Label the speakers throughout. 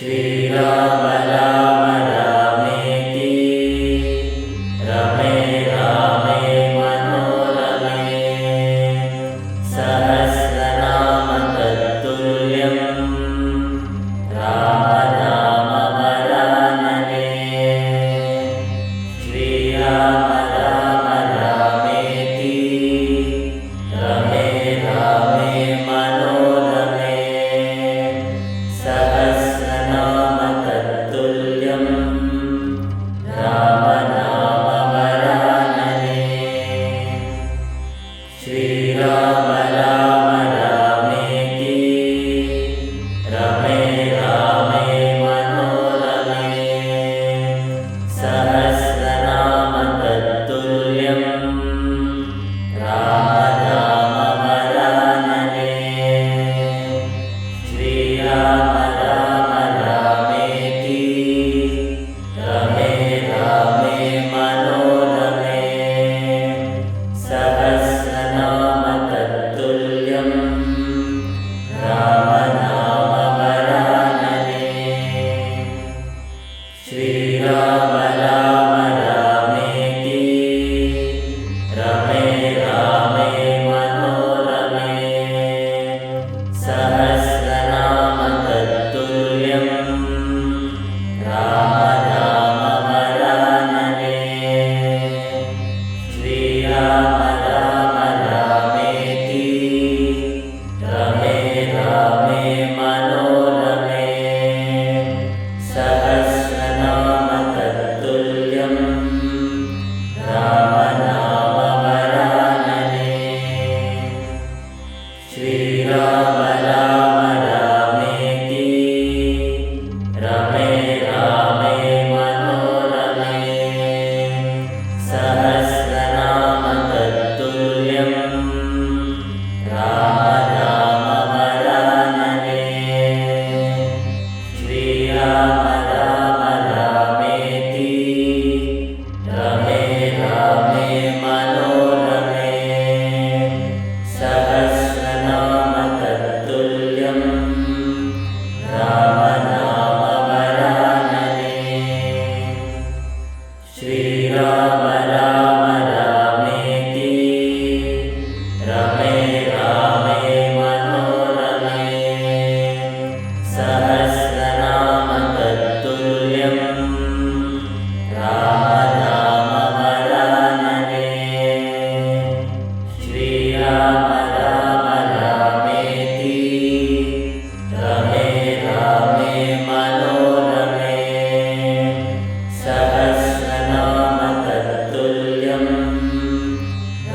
Speaker 1: श्रीराम राम रामेति रमे रामे मनोरमे सहस्रनाम तत्तुल्यं राम नाम वरानने श्रीराम राम रामेति रमे रामे मनोरमे सहस्रनाम तत्तुल्यं राम नाम वरानने श्रीराम राम रामेति रमे रामे मनोरमे सहस्रनाम तत्तुल्यं राम नाम वरानने श्रीराम राम रामेति रमे रामे मनोरमे सहस्रनाम तत्तुल्यं राम नाम वरानने श्रीराम राम रामेति रमे रामे मनोरमे सहस्रनाम तत्तुल्यं राम नाम वरानने श्रीराम राम रामेति रमे रामे मनोरमे सहस्रनाम तत्तुल्यं राम नाम वरानने श्रीराम राम रामेति रमे रामे मनोरमे सहस्रनाम तत्तुल्यं राम नाम वरानने श्रीराम राम रामेति रमे रामे मनोरमे सहस्रनाम तत्तुल्यं राम नाम वरानने श्रीराम राम रामेति रमे रामे मनोरमे सहस्रनाम तत्तुल्यं राम नाम वरानने श्रीराम राम रामेति रमे रामे मनोरमे सहस्रनाम तत्तुल्यं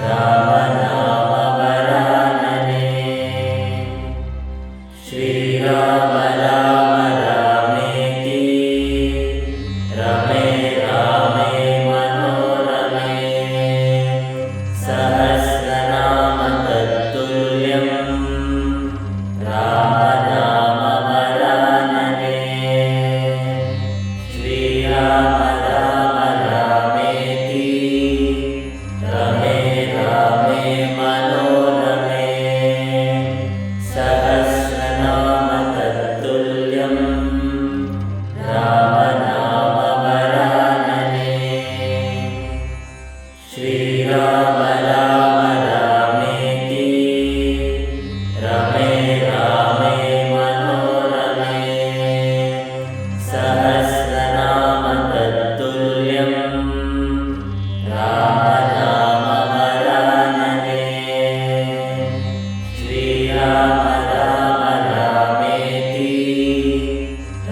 Speaker 1: राम नाम वरानने श्रीराम राम रामेति रमे रामे मनोरमे सहस्रनाम तत्तुल्यं राम नाम वरानने श्रीराम राम रामेति रमे रामे मनोरमे सहस्रनाम तत्तुल्यं राम नाम वरानने श्रीराम राम रामेति रमे रामे मनोरमे सहस्रनाम तत्तुल्यं राम नाम वरानने श्रीराम राम रामेति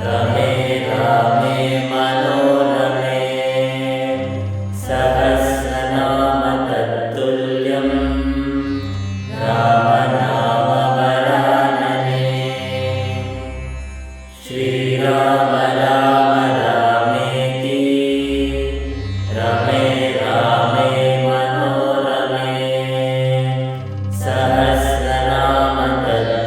Speaker 1: रमे रामे मनोरमे सहस्रनाम तत्तुल्यं राम नाम वरानने श्रीराम राम रामेति रमे रामे मनोरमे सहस्रनाम तत्तुल्यं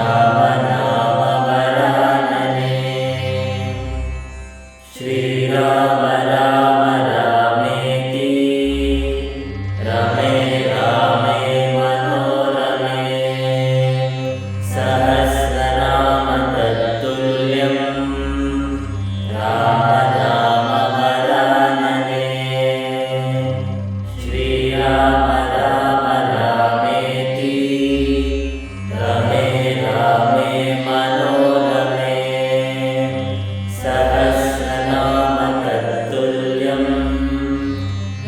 Speaker 1: ರಾಮ ನಾಮ ವರಾನನೆ ಶ್ರೀರಾಮ ರಾಮ ರಾಮೇತಿ ರಮೇ ರಾಮೇ ಮನೋರಮೆ ಸಹಸ್ರನಾಮ ತತ್ತುಲ್ಯಂ ರಾಮ ನಾಮ ವರಾನನೆ ಶ್ರೀರಾಮ ರಾಮ ರಾಮೇತಿ ರಮೇ ರಾಮೇ ಮನೋರಮೆ ಸಹಸ್ರನಾಮ ತತ್ತುಲ್ಯಂ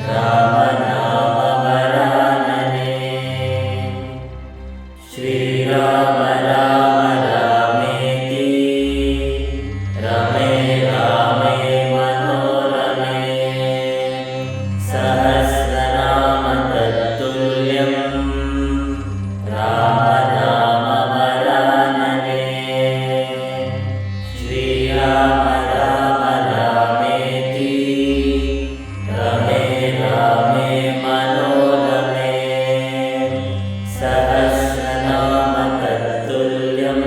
Speaker 1: ರಾಮ ನಾಮ ವರಾನನೆ ಶ್ರೀರಾಮ ರಾಮ ರಾಮೇತಿ ರಮೇ ರಾಮೇ ಮನೋರಮೆ ಸಹಸ್ರನಾಮ ತತ್ತುಲ್ಯಂ ರಾಮ ನಾಮ ವರಾನನೆ ಶ್ರೀರಾಮ ರಾಮ ರಾಮೇತಿ ರಮೇ ರಾಮೇ ಮನೋರಮೆ ಸಹಸ್ರನಾಮ ತತ್ತುಲ್ಯಂ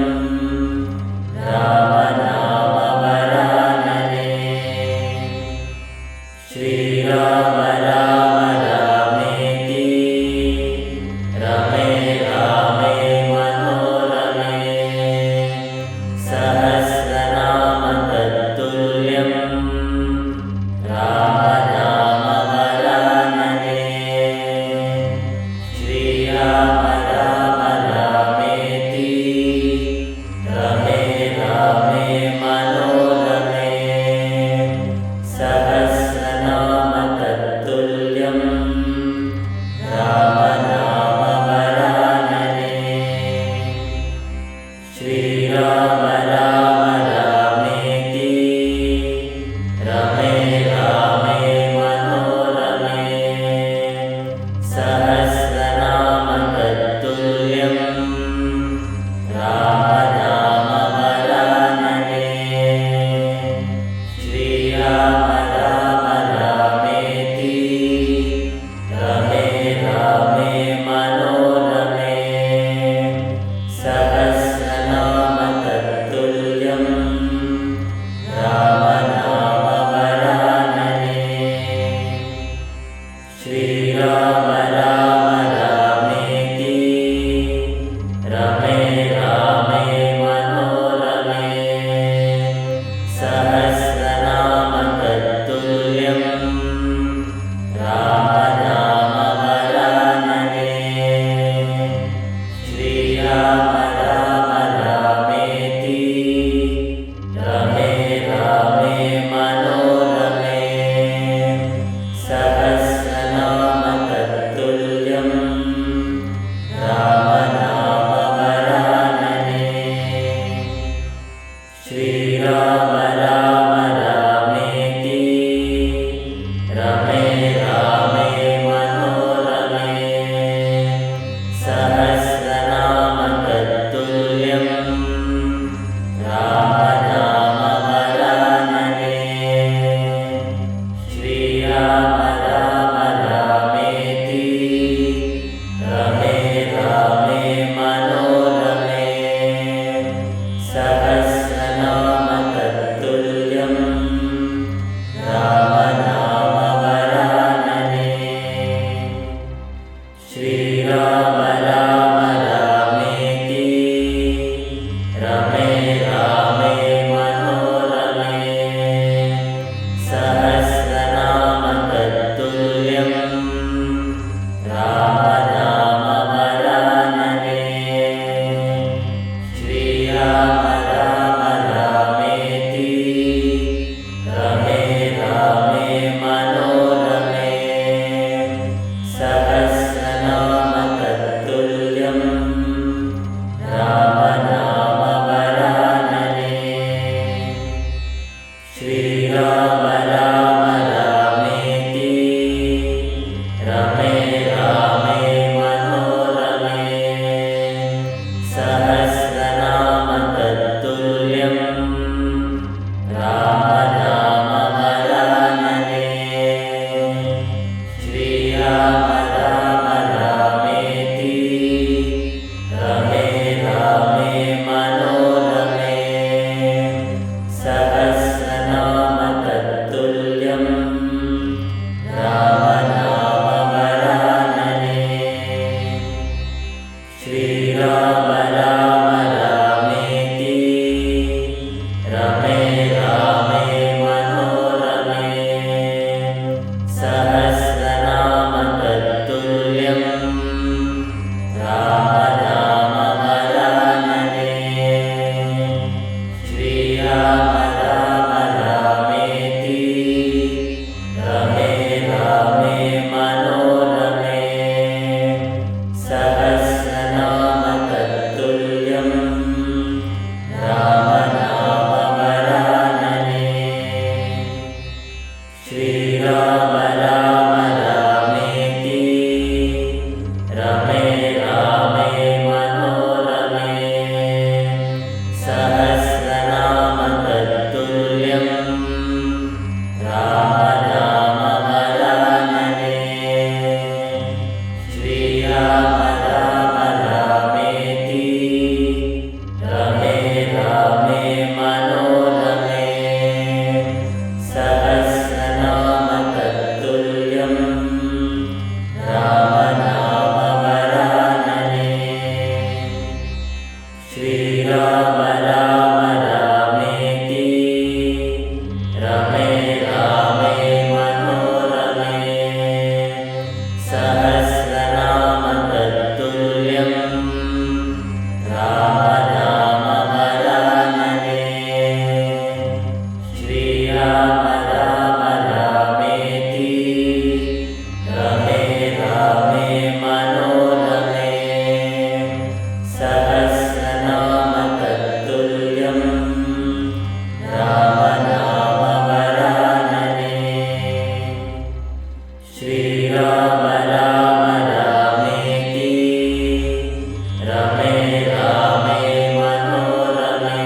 Speaker 1: ರಾಮ ನಾಮ ವರಾನನೆ ಶ್ರೀರಾಮ ರಾಮ ರಾಮೇತಿ ರಮೇ ರಾಮೇ ಮನೋರಮೆ ಸಹಸ್ರನಾಮ ತತ್ತುಲ್ಯಂ ರಾಮ ನಾಮ ವರಾನನೆ ಶ್ರೀರಾಮ ರಾಮ ರಾಮೇತಿ ರಮೇ ರಾಮೇ ಮನೋರಮೆ ಸಹಸ್ರನಾಮ ತತ್ತುಲ್ಯಂ ರಾಮ ನಾಮ ವರಾನನೆ ಶ್ರೀರಾಮ ರಾಮ ರಾಮೇತಿ ರಮೇ ರಾಮೇ ಮನೋರಮೆ ಸಹಸ್ರನಾಮ ತತ್ತುಲ್ಯಂ ರಾಮ ನಾಮ ವರಾನನೆ ಶ್ರೀರಾಮ ರಾಮ ರಾಮೇತಿ ರಮೇ ರಾಮೇ ಮನೋರಮೆ ಸಹಸ್ರನಾಮ ತತ್ತುಲ್ಯಂ ರಾಮ ನಾಮ ವರಾನನೆ ಶ್ರೀರಾಮ ರಾಮ ರಾಮೇತಿ ರಮೇ ರಾಮೇ ಮನೋರಮೆ ಸಹಸ್ರನಾಮ ತತ್ತುಲ್ಯಂ ರಾಮ ನಾಮ ವರಾನನೆ ಶ್ರೀರಾಮ ರಾಮ ರಾಮೇತಿ ರಮೇ ರಾಮೇ ಮನೋರಮೆ ಸಹಸ್ರನಾಮ ತತ್ತುಲ್ಯಂ ರಾಮ ನಾಮ ವರಾನನೆ ಶ್ರೀರಾಮ ರಾಮ ರಾಮೇತಿ ರಮೇ ರಾಮೇ ಮನೋರಮೆ ಸಹಸ್ರನಾಮ ತತ್ತುಲ್ಯಂ ರಾಮ ನಾಮ ವರಾನನೆ ಶ್ರೀರಾಮ ರಾಮ ರಾಮೇತಿ ರಮೇ ರಾಮೇ ಮನೋರಮೆ ಸಹಸ್ರನಾಮ ತತ್ತುಲ್ಯಂ ರಾಮ ನಾಮ ವರಾನನೆ ಶ್ರೀರಾಮ ರಾಮ ರಾಮೇತಿ ರಮೇ ರಾಮೇ ಮನೋರಮೆ ಸಹಸ್ರನಾಮ ತತ್ತುಲ್ಯಂ ರಾಮ ನಾಮ ವರಾನನೆ ಶ್ರೀರಾಮ ರಾಮ ರಾಮೇತಿ ರಮೇ ರಾಮೇ ಮನೋರಮೆ ಸಹಸ್ರನಾಮ ತತ್ತುಲ್ಯಂ ರಾಮ ನಾಮ ವರಾನನೆ ಶ್ರೀರಾಮ ರಾಮ ರಾಮೇತಿ ರಮೇ ರಾಮೇ ಮನೋರಮೆ ಸಹಸ್ರನಾಮ ತತ್ತುಲ್ಯಂ ರಾಮ ನಾಮ ವರಾನನೆ ಶ್ರೀರಾಮ ರಾಮ ರಾಮೇತಿ ರಮೇ ರಾಮೇ श्रीराम राम रामेति रमे रामे मनोरमे सहस्रनाम तत्तुल्यं राम नाम वरानने श्रीराम राम रामेति रमे रामे मनोरमे सहस्रनाम तत्तुल्यं राम नाम वरानने श्रीराम राम रामेति रमे रामे मनोरमे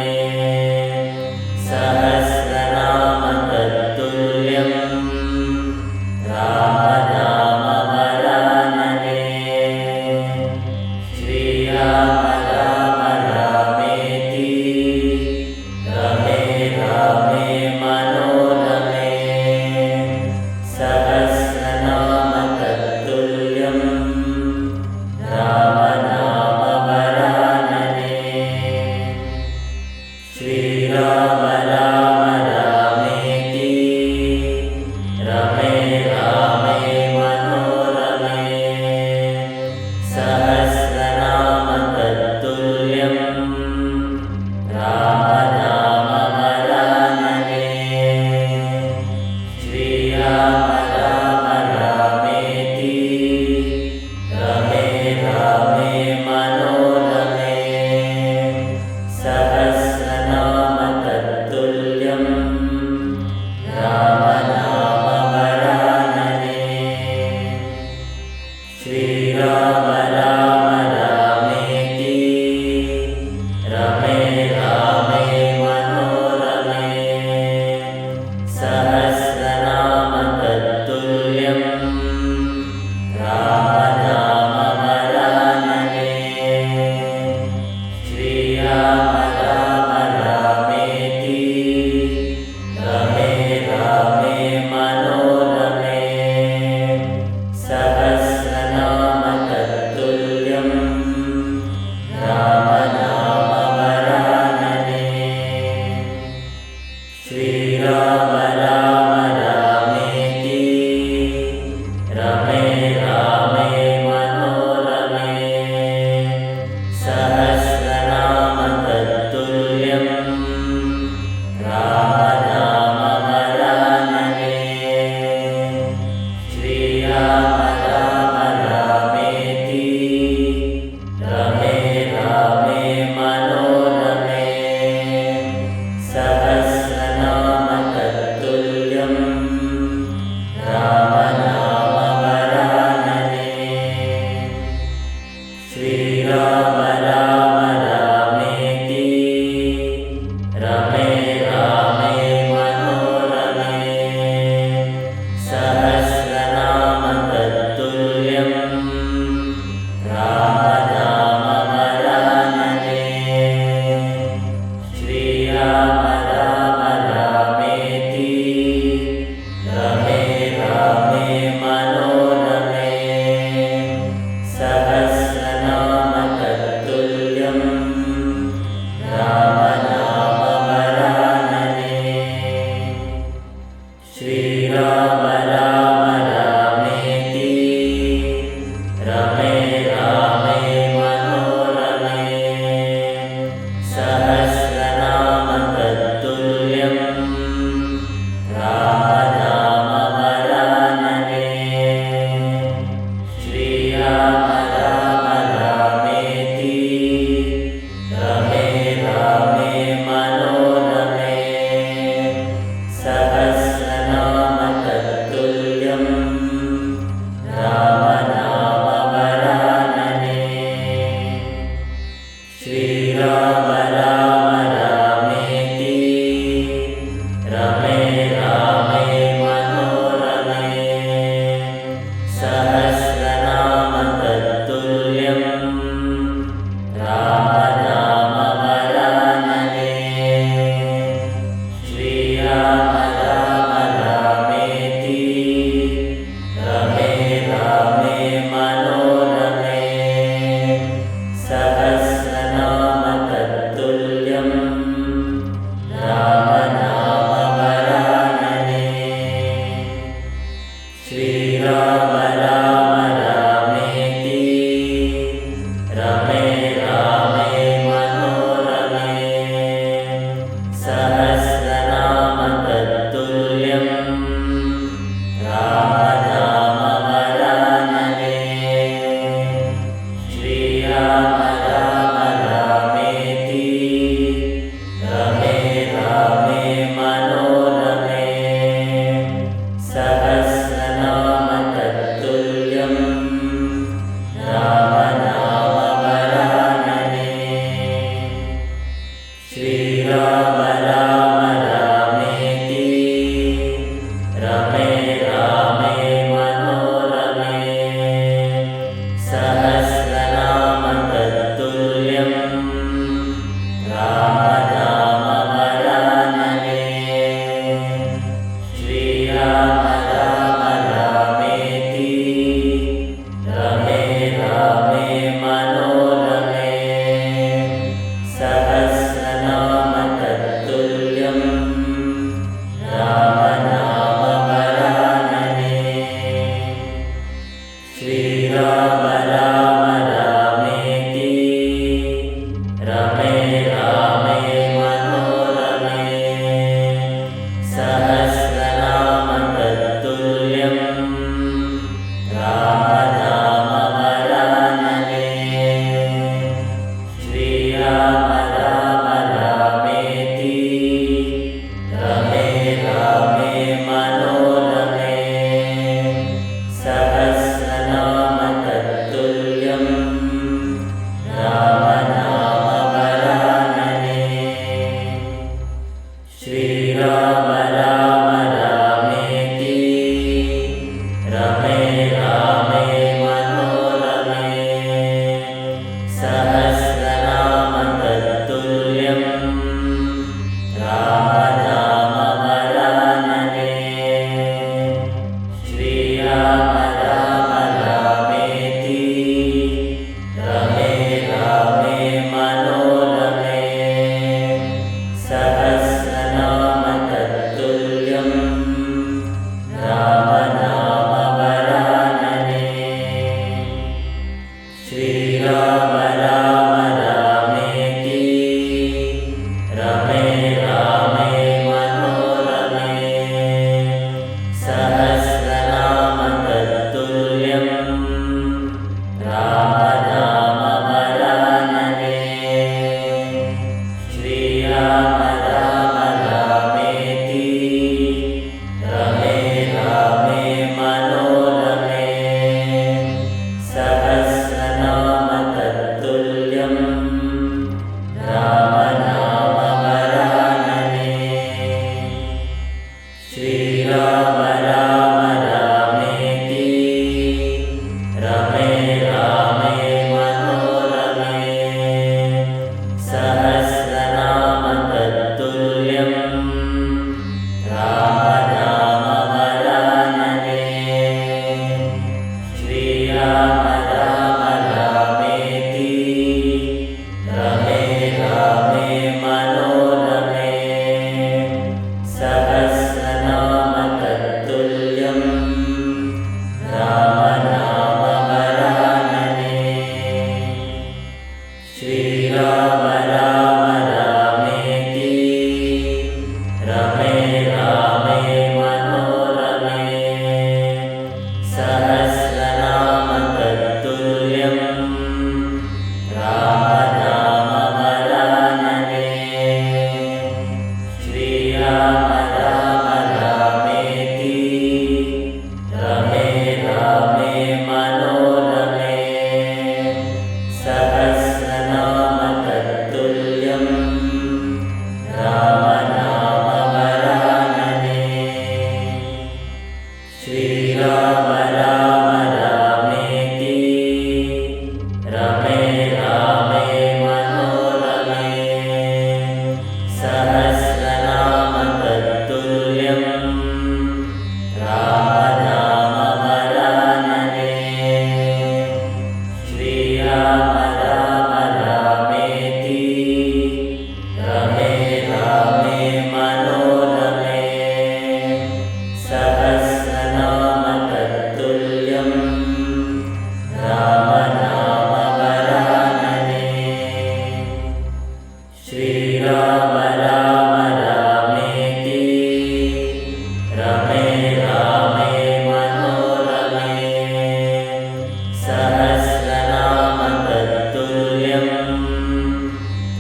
Speaker 1: सहस्रनाम तत्तुल्यं राम नाम वरानने श्रीराम राम रामेति रमे रामे मनोरमे सहस्रनाम तत्तुल्यं राम नाम वरानने श्रीराम राम रामेति रमे रामे मनोरमे सहस्रनाम तत्तुल्यं राम नाम वरानने श्रीराम राम रामेति रमे रामे मनोरमे सहस्रनाम तत्तुल्यं राम नाम वरानने श्रीराम राम रामेति रमे रामे मनोरमे सहस्रनाम तत्तुल्यं राम नाम वरानने श्रीराम राम रामेति रमे रामे मनोरमे सहस्रनाम तत्तुल्यं राम नाम वरानने श्रीराम राम रामेति रमे रामे मनोरमे सहस्रनाम तत्तुल्यं राम नाम वरानने श्रीराम राम रामेति रमे रामे मनोरमे सहस्रनाम तत्तुल्यं राम नाम वरानने श्रीराम राम रामेति रमे रामे मनोरमे सहस्रनाम तत्तुल्यं राम नाम वरानने श्रीराम राम रामेति रमे रामे मनोरमे सहस्रनाम तत्तुल्यं राम नाम वरानने श्रीराम राम रामेति रमे रामे मनोरमे सहस्रनाम तत्तुल्यं राम नाम वरानने श्रीराम राम रामेति रमे रामे मनोरमे सहस्रनाम तत्तुल्यं राम नाम वरानने श्रीराम राम रामेति रमे रामे मनोरमे सहस्रनाम तत्तुल्यं राम नाम वरानने श्रीराम राम रामेति रमे रामे मनोरमे सहस्रनाम ಶ್ರೀರಾಮ ರಾಮ ರಾಮೇತಿ ರಮೇ ರಾಮೇ ಮನೋರಮೆ ಸಹಸ್ರನಾಮ ತತ್ತುಲ್ಯಂ ರಾಮ ನಾಮ ವರಾನನೆ ಶ್ರೀರಾಮ ರಾಮ ರಾಮೇತಿ ರಮೇ ರಾಮೇ ಮನೋರಮೆ ಸಹಸ್ರನಾಮ ತತ್ತುಲ್ಯಂ ರಾಮ ನಾಮ ವರಾನನೆ ಶ್ರೀರಾಮ ರಾಮ ರಾಮೇತಿ ರಮೇ ರಾಮೇ ಮನೋರಮೆ ಸಹಸ್ರನಾಮ ತತ್ತುಲ್ಯಂ ರಾಮ ನಾಮ ವರಾನನೆ ಶ್ರೀರಾಮ ರಾಮ ರಾಮೇತಿ ರಮೇ ರಾಮೇ ಮನೋರಮೆ ಸಹಸ್ರನಾಮ ತತ್ತುಲ್ಯಂ ರಾಮ ನಾಮ ವರಾನನೆ ಶ್ರೀರಾಮ ರಾಮ ರಾಮೇತಿ ರಮೇ ರಾಮೇ ಮನೋರಮೆ ಸಹಸ್ರನಾಮ ತತ್ತುಲ್ಯಂ ರಾಮ ನಾಮ ವರಾನನೆ ಶ್ರೀರಾಮ ರಾಮ ರಾಮೇತಿ ರಮೇ ರಾಮೇ ಮನೋರಮೆ ಸಹಸ್ರನಾಮ ತತ್ತುಲ್ಯಂ ರಾಮ ನಾಮ ವರಾನನೆ ಶ್ರೀರಾಮ ರಾಮ ರಾಮೇತಿ ರಮೇ ರಾಮೇ ಮನೋರಮೆ ಸಹಸ್ರನಾಮ ತತ್ತುಲ್ಯಂ ರಾಮ ನಾಮ ವರಾನನೆ ಶ್ರೀರಾಮ ರಾಮ ರಾಮೇತಿ ರಮೇ ರಾಮೇ ಮನೋರಮೆ ಸಹಸ್ರನಾಮ ತತ್ತುಲ್ಯಂ ರಾಮ ನಾಮ ವರಾನನೆ ಶ್ರೀರಾಮ ರಾಮ ರಾಮೇತಿ ರಮೇ ರಾಮೇ ಮನೋರಮೆ ಸಹಸ್ರನಾಮ ತತ್ತುಲ್ಯಂ ರಾಮ ನಾಮ ವರಾನನೆ ಶ್ರೀರಾಮ ರಾಮ ರಾಮೇತಿ ರಮೇ ರಾಮೇ ಮನೋರಮೆ ಸಹಸ್ರನಾಮ ತತ್ತುಲ್ಯಂ ರಾಮ ನಾಮ ವರಾನನೆ ಶ್ರೀರಾಮ ರಾಮ ರಾಮೇತಿ ರಮೇ ರಾಮೇ ಮನೋರಮೆ ಸಹಸ್ರನಾಮ ತತ್ತುಲ್ಯಂ ರಾಮ ನಾಮ ವರಾನನೆ ಶ್ರೀರಾಮ ರಾಮ ರಾಮೇತಿ ರಮೇ ರಾಮೇ ಮನೋರಮೆ ಸಹಸ್ರನಾಮ ತತ್ತುಲ್ಯಂ ರಾಮ ನಾಮ ವರಾನನೆ ಶ್ರೀರಾಮ ರಾಮ ರಾಮೇತಿ ರಮೇ ರಾಮೇ ಮನೋರಮೆ ಸಹಸ್ರನಾಮ ತತ್ತುಲ್ಯಂ ರಾಮ ನಾಮ ವರಾನನೆ ಶ್ರೀರಾಮ ರಾಮ ರಾಮೇತಿ ರಮೇ ರಾಮೇ ಮನೋರಮೆ ಸಹಸ್ರನಾಮ ತತ್ತುಲ್ಯಂ ರಾಮ ನಾಮ ವರಾನನೆ ಶ್ರೀರಾಮ ರಾಮ ರಾಮೇತಿ ರಮೇ ರಾಮೇ ಮನೋರಮೆ ಸಹಸ್ರನಾಮ ತತ್ತುಲ್ಯಂ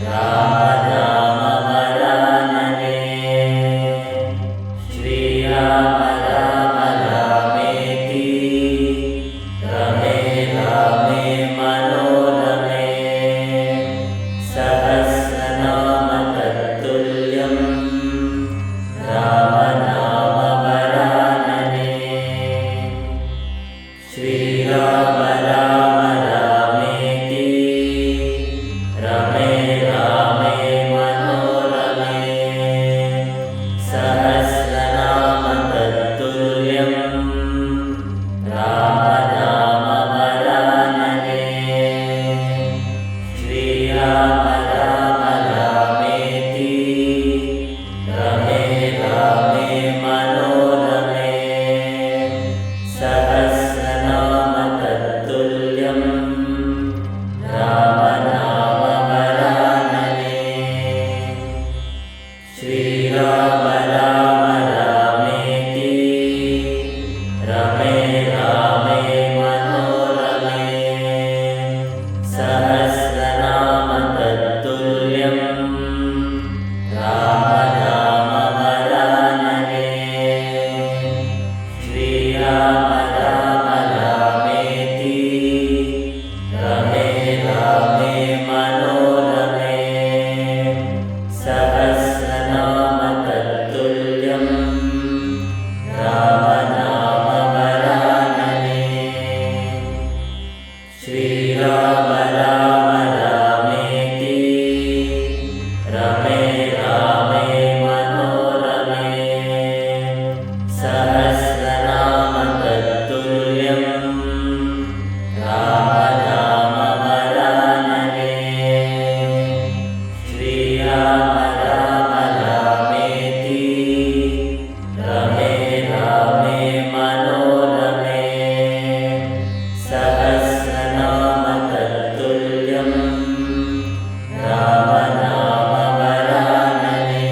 Speaker 1: ರಾಮ ನಾಮ ವರಾನನೆ ಶ್ರೀರಾಮ ರಾಮ ರಾಮೇತಿ ರಮೇ ರಾಮೇ ಮನೋರಮೆ ಸಹಸ್ರನಾಮ ತತ್ತುಲ್ಯಂ रामे मनोरमे सहस्रनाम तत्तुल्यं रामनामवरानने श्रीराम राम रामेति रमे रामे मनोरमे सहस्रनाम तत्तुल्यं रामनामवरानने श्रीराम राम रामेति रमे रामे मनोरमे सहस्रनाम तत्तुल्यं रामनामवरानने श्रीराम राम रामेति रमे रामे मनोरमे सहस्रनाम तत्तुल्यं रामनामवरानने श्रीराम राम रामेति रमे रामे मनोरमे सहस्रनाम तत्तुल्यं रामनामवरानने श्रीराम राम रामेति रमे रामे मनोरमे सहस्रनाम तत्तुल्यं रामनामवरानने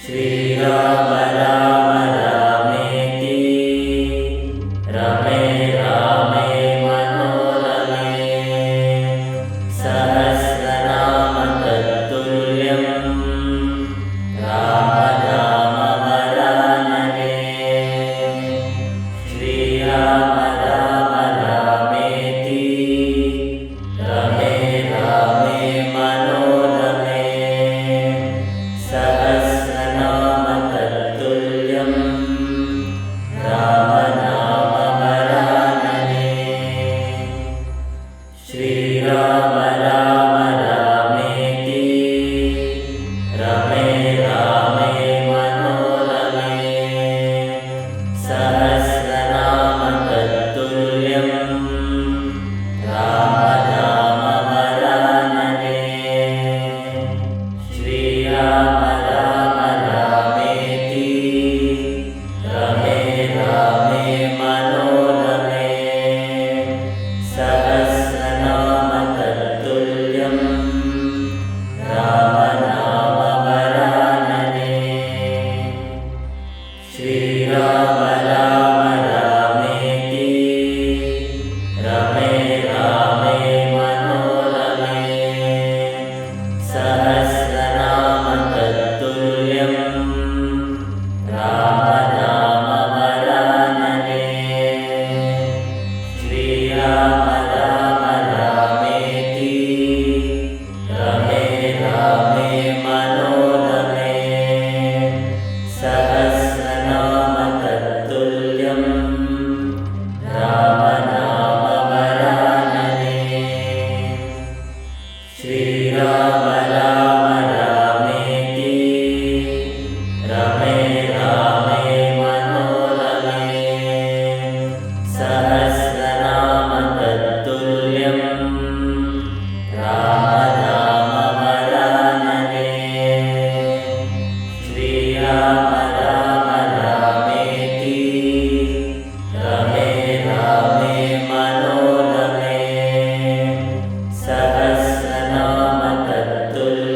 Speaker 1: श्रीराम राम रामेति रमे रामे मनोरमे सहस्रनाम तत्तुल्यं रामनामवरानने श्रीराम राम रामेति रमे रामे मनोरमे सहस्रनाम तत्तुल्यं रामनामवरानने श्रीराम राम रामेति रमे रामे मनोरमे सहस्रनाम तत्तुल्यं रामनामवरानने श्रीराम राम रामेति रमे रामे मनोरमे सहस्रनाम तत्तुल्यं रामनामवरानने श्रीराम राम रामेति रमे रामे मनोरमे सहस्रनाम तत्तुल्यं रामनामवरानने श्रीराम राम रामेति रमे रामे मनोरमे सहस्रनाम तत्तुल्यं रामनामवरानने श्रीराम राम रामेति रमे रामे मनोरमे सहस्रनाम तत्तुल्यं रामनामवरानने श्रीराम राम रामेति रमे रामे मनोरमे सहस्रनाम तत्तुल्यं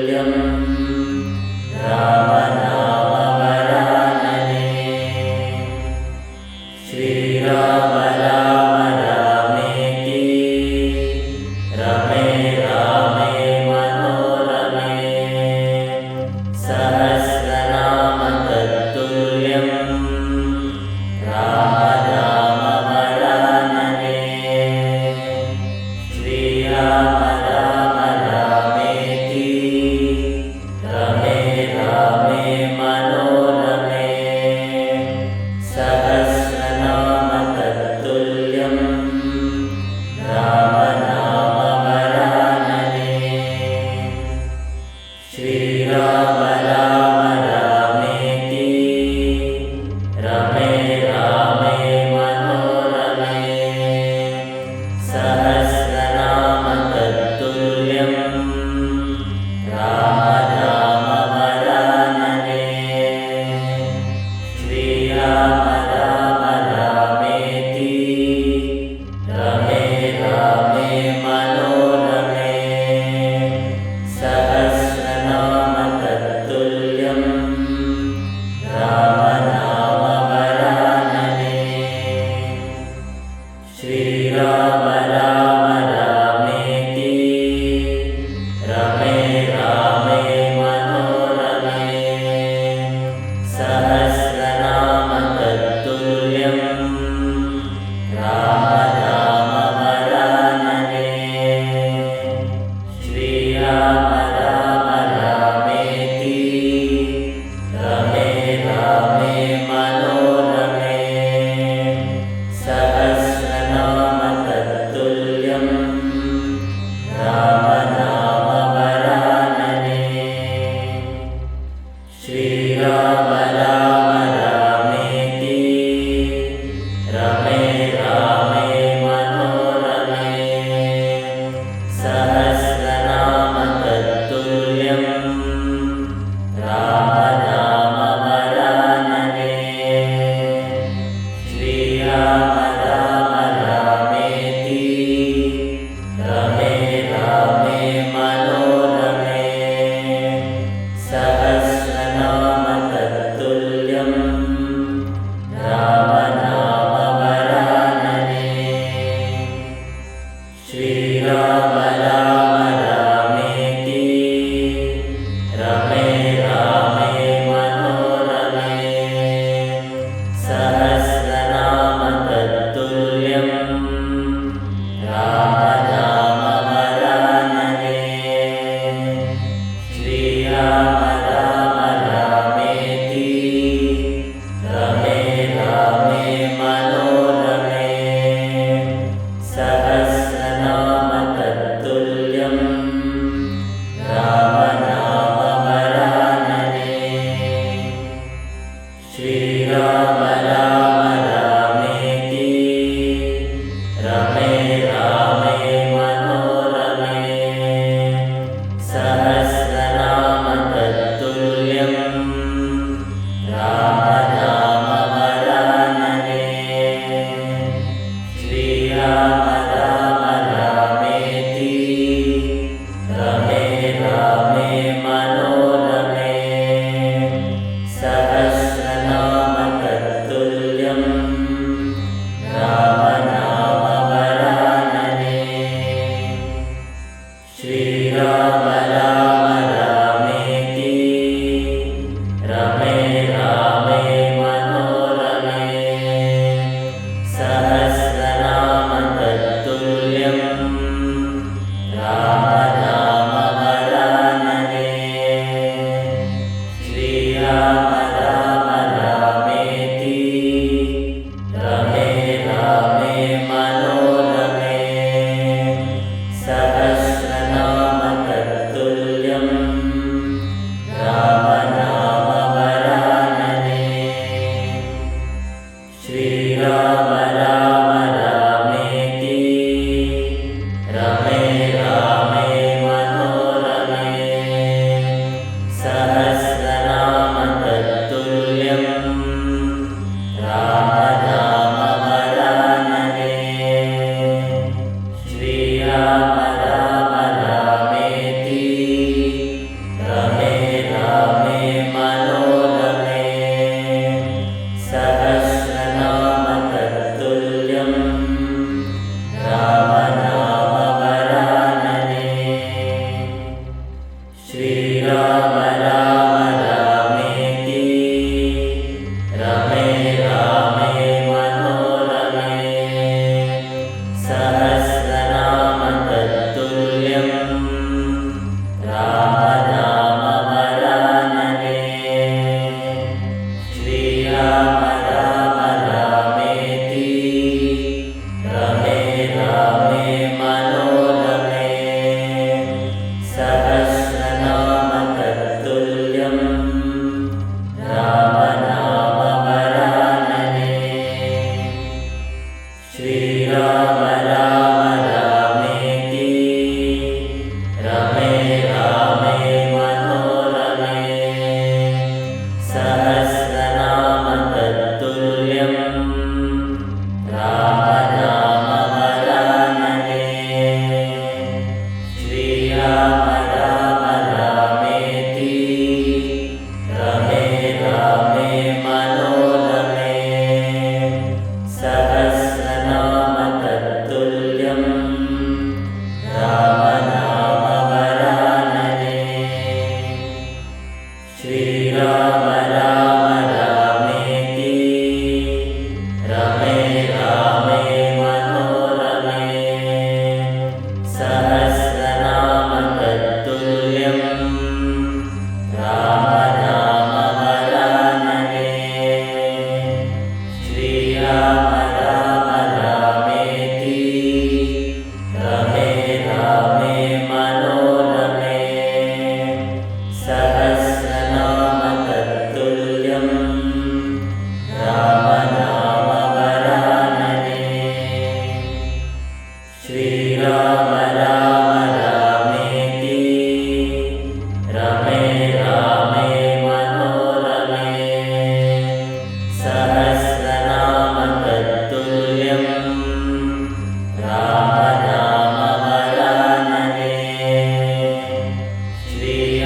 Speaker 1: रमे रामे मनोरमे सहस्रनाम तत्तुल्यं राम राम वरानने श्रीराम राम रामेति रमे रामे मनोरमे सहस्रनाम तत्तुल्यं राम नाम वरानने श्रीराम राम रामेति रमे रामे मनोरमे सहस्रनाम तत्तुल्यं राम नाम वरानने श्रीराम राम रामेति रमे रामे मनोरमे सहस्रनाम तत्तुल्यं राम नाम वरानने श्रीराम राम रामेति रमे रामे मनोरमे सहस्रनाम तत्तुल्यं राम नाम वरानने श्रीराम राम रामेति रमे रामे मनोरमे सहस्रनाम तत्तुल्यं राम नाम वरानने श्रीराम राम रामेति रमे रामे मनोरमे सहस्रनाम तत्तुल्यं राम नाम वरानने श्रीराम राम रामेति रमे रामे मनोरमे सहस्रनाम तत्तुल्यं राम नाम वरानने श्रीराम राम रामेति रमे रामे मनोरमे सहस्रनाम तत्तुल्यं राम नाम वरानने श्रीराम राम रामेति रमे रामे मनोरमे सहस्रनाम तत्तुल्यं राम नाम वरानने श्रीराम राम रामेति रमे रामे मनोरमे सहस्रनाम तत्तुल्यं राम नाम वरानने श्रीराम राम रामेति रमे रामे मनोरमे सहस्रनाम तत्तुल्यं राम नाम वरानने श्रीराम राम रामेति रमे रामे मनोरमे सहस्रनाम तत्तुल्यं राम नाम वरानने श्रीराम राम रामेति रमे रामे मनोरमे सहस्रनाम तत्तुल्यं राम नाम वरानने श्रीराम राम रामेति रमे रामे मनोरमे सहस्रनाम तत्तुल्यं राम नाम वरानने श्रीराम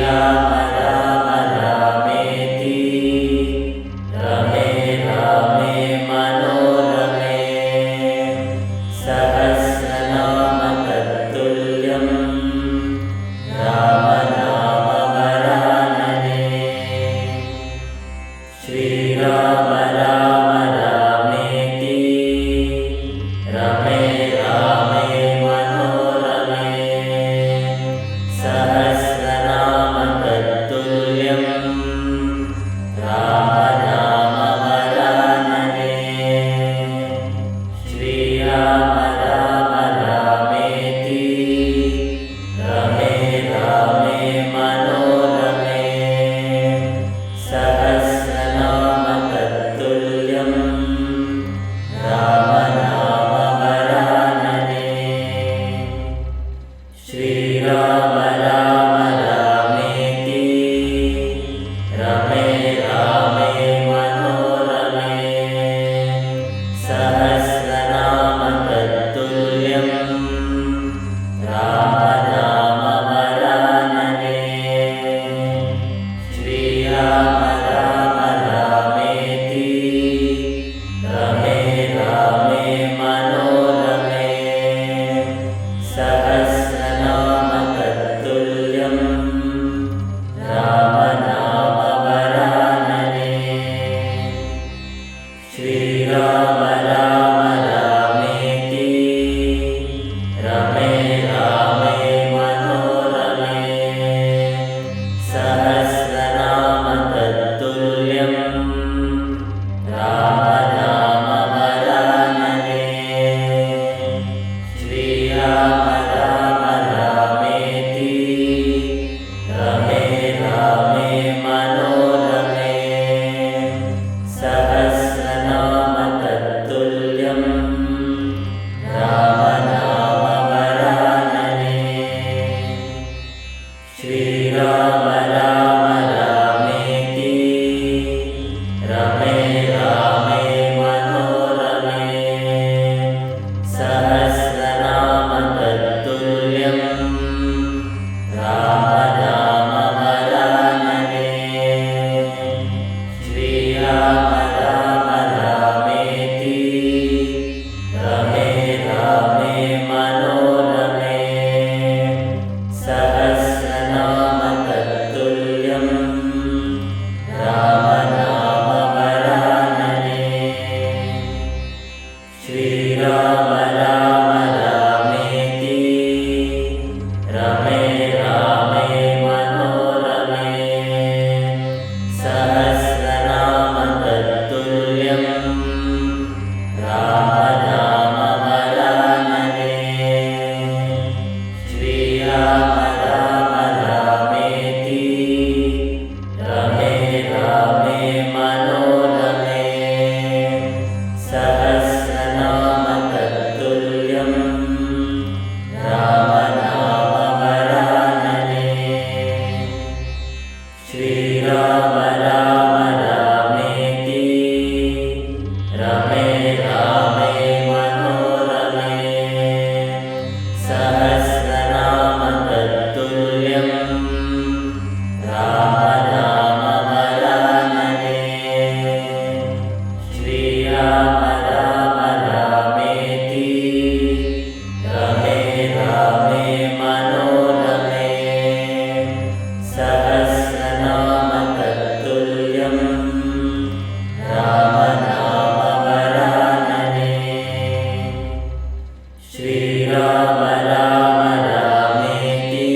Speaker 1: ಶ್ರೀರಾಮ ರಾಮ ರಾಮೇತಿ ರಮೇ ರಾಮೇ ಮನೋರಮೇ ಸಹಸ್ರನಾಮ ತತ್ತುಲ್ಯಂ ರಾಮ ನಾಮ ವರಾನನೆ ಶ್ರೀರಾಮ ರಾಮ ರಾಮೇತಿ ರಮೇ ರಾಮೇ ಮನೋರಮೇ ಸಹಸ್ರನಾಮ ತತ್ತುಲ್ಯಂ ರಾಮ ನಾಮ ವರಾನನೆ ಶ್ರೀರಾಮ ರಾಮ ರಾಮೇತಿ ರಮೇ ರಾಮೇ ಮನೋರಮೇ ಸಹಸ್ರನಾಮ ತತ್ತುಲ್ಯಂ ರಾಮ ನಾಮ ವರಾನನೆ ಶ್ರೀರಾಮ ರಾಮ ರಾಮೇತಿ ರಮೇ ರಾಮೇ ಮನೋರಮೇ ಸಹಸ್ರನಾಮ ತತ್ತುಲ್ಯಂ ರಾಮ ನಾಮ ವರಾನನೆ ಶ್ರೀರಾಮ ರಾಮ ರಾಮೇತಿ ರಮೇ ರಾಮೇ ಮನೋರಮೇ ಸಹಸ್ರನಾಮ ತತ್ತುಲ್ಯಂ ರಾಮ ನಾಮ ವರಾನನೆ ಶ್ರೀರಾಮ ರಾಮ ರಾಮೇತಿ ರಮೇ ರಾಮೇ ಮನೋರಮೇ ಸಹಸ್ರನಾಮ ತತ್ತುಲ್ಯಂ ರಾಮ ನಾಮ ವರಾನನೆ ಶ್ರೀರಾಮ ರಾಮ ರಾಮೇತಿ ರಮೇ ರಾಮೇ ಮನೋರಮೇ ಸಹಸ್ರನಾಮ ತತ್ತುಲ್ಯಂ ರಾಮ ನಾಮ ವರಾನನೆ ಶ್ರೀರಾಮ ರಾಮ ರಾಮೇತಿ ರಮೇ ರಾಮೇ ಮನೋರಮೇ ಸಹಸ್ರನಾಮ ತತ್ತುಲ್ಯಂ ರಾಮ ನಾಮ ವರಾನನೆ ಶ್ರೀರಾಮ ರಾಮ ರಾಮೇತಿ ರಮೇ ರಾಮೇ ಮನೋರಮೇ ಸಹಸ್ರನಾಮ ತತ್ತುಲ್ಯಂ ರಾಮ ನಾಮ ವರಾನನೆ ಶ್ರೀರಾಮ ರಾಮ ರಾಮೇತಿ ರಮೇ ರಾಮೇ ಮನೋರಮೇ ಸಹಸ್ರನಾಮ ತತ್ತುಲ್ಯಂ ರಾಮ ನಾಮ ವರಾನನೆ ಶ್ರೀರಾಮ ರಾಮ ರಾಮೇತಿ ರಮೇ ರಾಮೇ ಮನೋರಮೇ ಸಹಸ್ರನಾಮ ತತ್ತುಲ್ಯಂ ರಾಮ ನಾಮ ವರಾನನೆ ಶ್ರೀರಾಮ ರಾಮ ರಾಮೇತಿ ರಮೇ ರಾಮೇ ಮನೋರಮೇ ಸಹಸ್ರನಾಮ ತತ್ತುಲ್ಯಂ ರಾಮ ನಾಮ ವರಾನನೆ ಶ್ರೀರಾಮ ರಾಮ ರಾಮೇತಿ ರಮೇ ರಾಮೇ ಮನೋರಮೇ ಸಹಸ್ರನಾಮ ತತ್ತುಲ್ಯಂ ರಾಮ ನಾಮ ವರಾನನೆ ಶ್ರೀರಾಮ ರಾಮ ರಾಮೇತಿ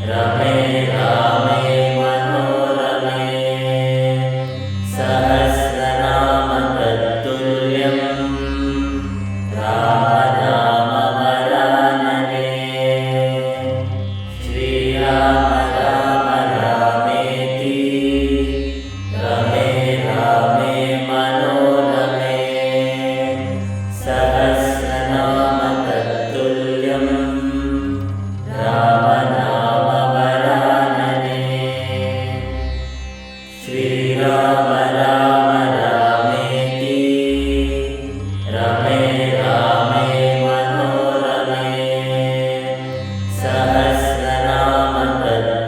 Speaker 1: ರಮೇ ರಾಮೇ ಮನೋರಮೇ ಸಹಸ್ರನಾಮ ತತ್ತುಲ್ಯಂ ರಾಮ ನಾಮ ವರಾನನೆ ಶ್ರೀರಾಮ ರಾಮ ರಾಮೇತಿ ರಮೇ ರಾಮೇ ಮನೋರಮೇ ಸಹಸ್ರನಾಮ ತತ್ತುಲ್ಯಂ ರಾಮ ನಾಮ ವರಾನನೆ ಶ್ರೀರಾಮ ರಾಮ ರಾಮೇತಿ ರಮೇ ರಾಮೇ ಮನೋರಮೇ ಸಹಸ್ರನಾಮ ತತ್ತುಲ್ಯಂ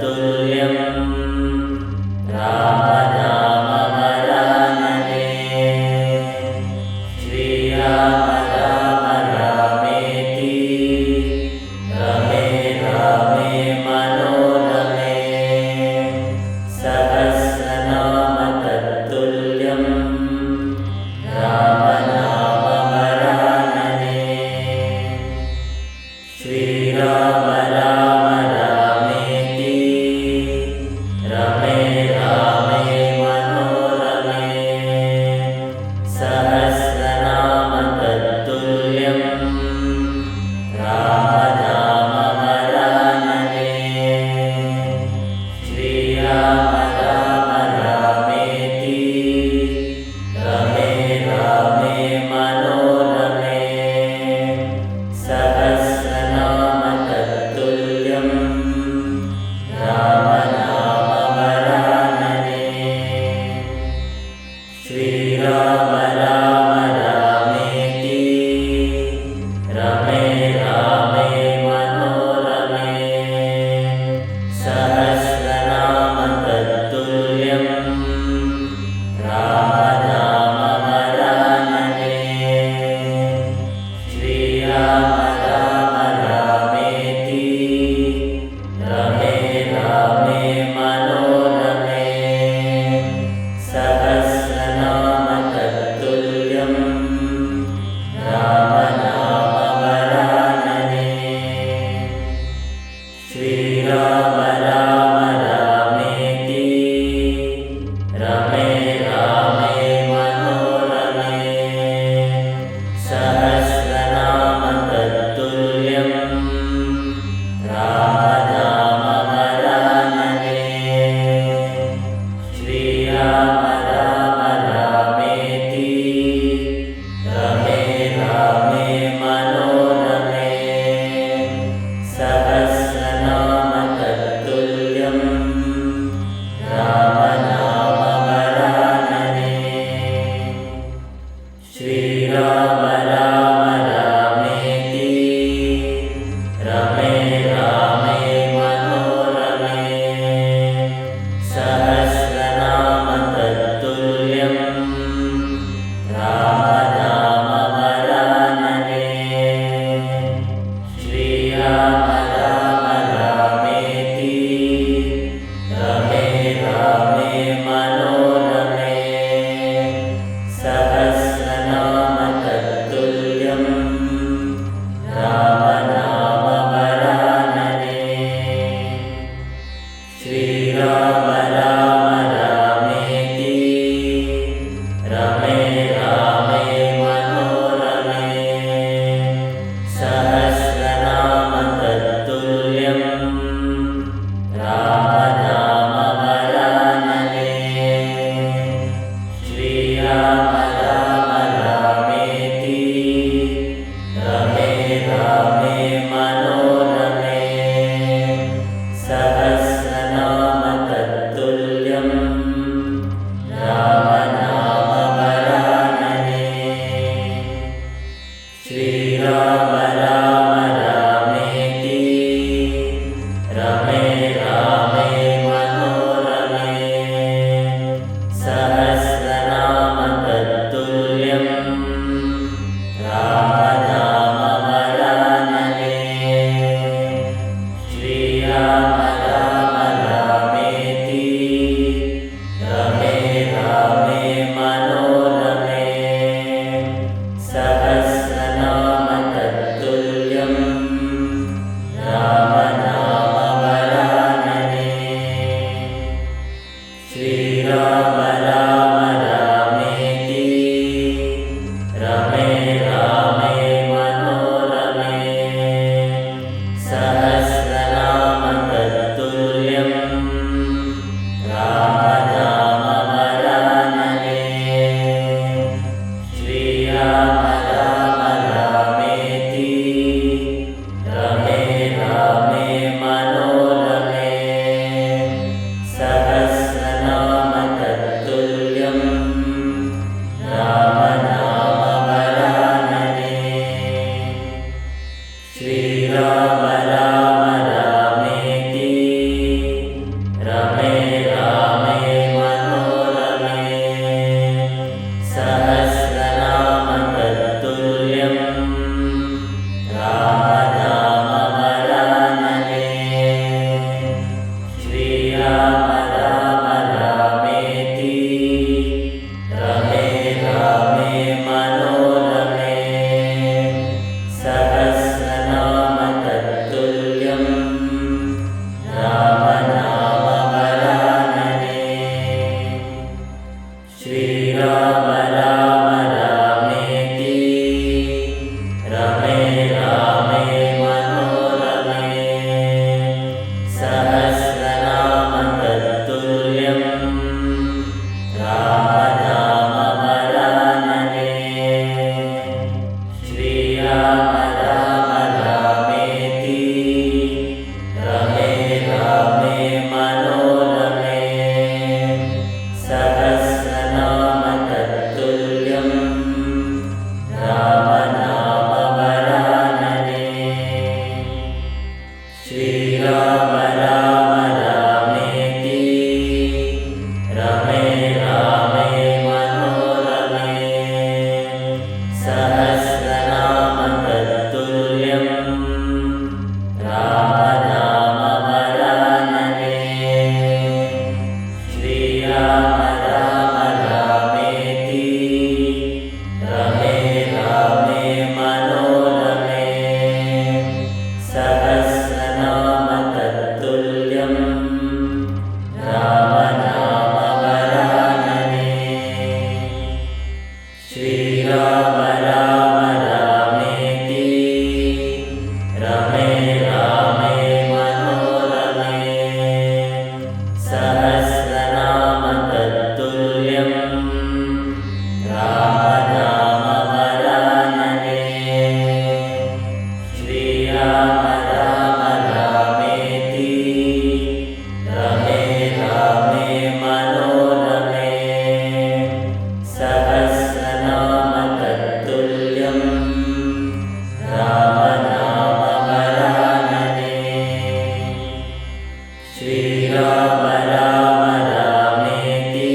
Speaker 1: श्रीराम राम रामेति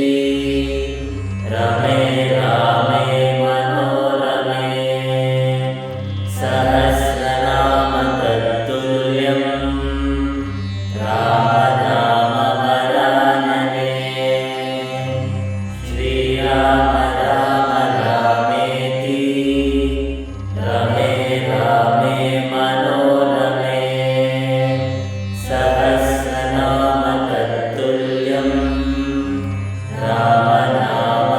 Speaker 1: रमे रामे मनोरमे सहस्रनाम तत्तुल्यं रामनामवरानने श्रीराम राम रामेति रमे रामे मनोरमे सहस्रनाम तत्तुल्यं